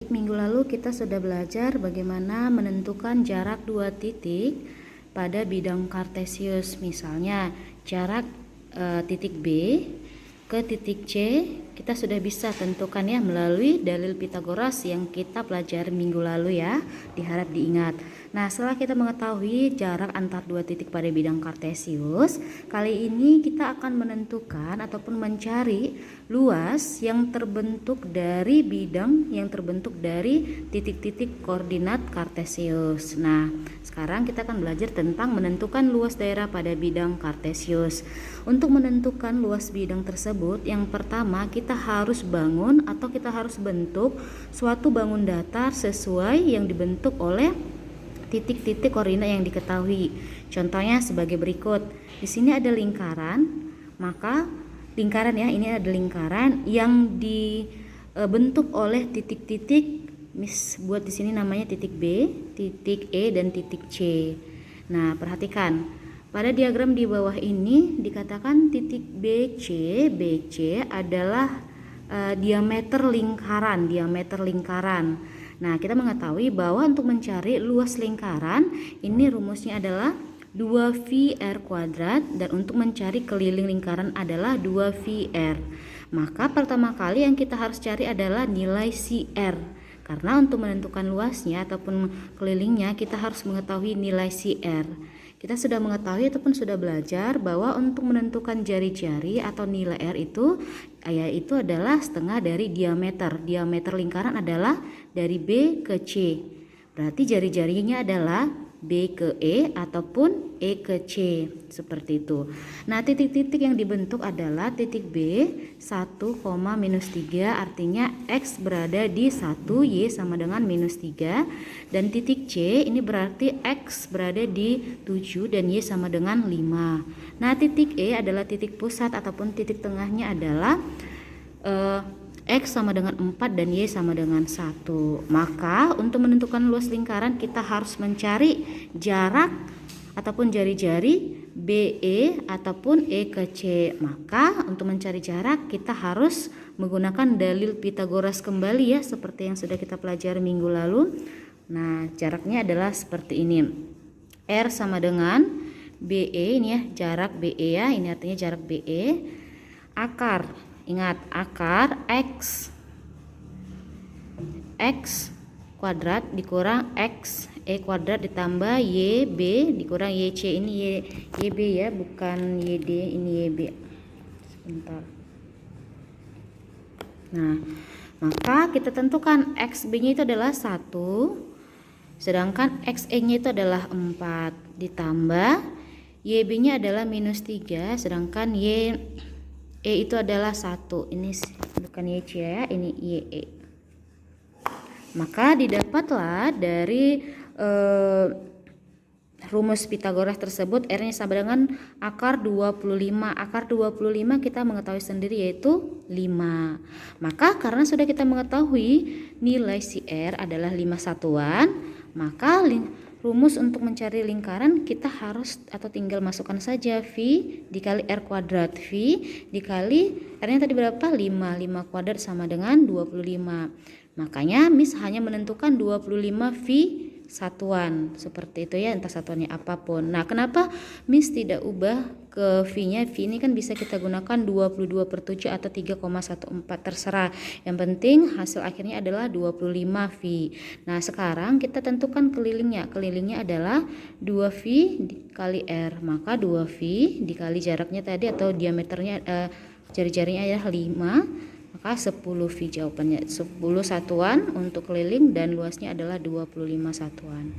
Minggu lalu kita sudah belajar bagaimana menentukan jarak dua titik pada bidang kartesius. Misalnya jarak titik B ke titik C kita sudah bisa tentukan ya melalui dalil Pitagoras yang kita pelajari minggu lalu ya, diharap diingat. Nah, setelah kita mengetahui jarak antar dua titik pada bidang kartesius, kali ini kita akan menentukan ataupun mencari luas yang terbentuk dari bidang yang terbentuk dari titik-titik koordinat kartesius. Nah, sekarang kita akan belajar tentang menentukan luas daerah pada bidang kartesius. Untuk menentukan luas bidang tersebut, yang pertama kita harus bangun atau kita harus bentuk suatu bangun datar sesuai yang dibentuk oleh titik-titik koordinat yang diketahui. Contohnya sebagai berikut. Di sini ada lingkaran, maka lingkaran ya, ini ada lingkaran yang dibentuk oleh titik-titik. Buat di sini namanya titik B, titik E dan titik C. Nah, perhatikan. Pada diagram di bawah ini dikatakan titik BC adalah diameter lingkaran. Nah, kita mengetahui bahwa untuk mencari luas lingkaran, ini rumusnya adalah 2VR kuadrat, dan untuk mencari keliling lingkaran adalah 2VR. Maka pertama kali yang kita harus cari adalah nilai CR. Karena untuk menentukan luasnya ataupun kelilingnya kita harus mengetahui nilai CR. Kita sudah mengetahui ataupun sudah belajar bahwa untuk menentukan jari-jari atau nilai R itu yaitu adalah setengah dari diameter. Diameter lingkaran adalah dari B ke C. Berarti jari-jarinya adalah B ke E ataupun E ke C, seperti itu. Nah, titik-titik yang dibentuk adalah titik B 1, minus 3, artinya X berada di 1, Y sama dengan minus 3, dan titik C ini berarti X berada di 7 dan Y sama dengan 5. Nah, titik E adalah titik pusat ataupun titik tengahnya adalah X sama dengan 4 dan Y sama dengan 1. Maka untuk menentukan luas lingkaran kita harus mencari jarak ataupun jari-jari BE ataupun E ke C. Maka untuk mencari jarak kita harus menggunakan dalil Pitagoras kembali ya, seperti yang sudah kita pelajari minggu lalu. Nah, jaraknya adalah seperti ini. R sama dengan BE, ini ya jarak BE ya, ini artinya jarak BE. Akar, ingat akar X kuadrat dikurang X E kuadrat ditambah YB dikurang YC. Ini YB ya, bukan YD, ini YB. Sebentar. Nah, maka kita tentukan XB-nya itu adalah 1, sedangkan XE-nya itu adalah 4, ditambah YB-nya adalah minus 3, sedangkan E itu adalah 1. Ini bukan YC ya, ini YE. Maka didapatlah dari rumus Pitagoras tersebut R-nya sama dengan akar 25. Akar 25 kita mengetahui sendiri yaitu 5. Maka karena sudah kita mengetahui nilai CR adalah 5 satuan, maka rumus untuk mencari lingkaran kita harus atau tinggal masukkan saja V dikali R kuadrat. V dikali R-nya tadi berapa? 5 kuadrat sama dengan 25. Makanya Miss hanya menentukan 25 V satuan, seperti itu ya, entah satuannya apapun. Nah, kenapa Miss tidak ubah ke V-nya? V ini kan bisa kita gunakan 22/7 atau 3,14, terserah. Yang penting hasil akhirnya adalah 25 V. Nah, sekarang kita tentukan kelilingnya. Kelilingnya adalah 2V dikali R. Maka 2V dikali jaraknya tadi atau diameternya jari-jarinya adalah 5. Maka 10 V jawabannya, 10 satuan untuk keliling dan luasnya adalah 25 satuan.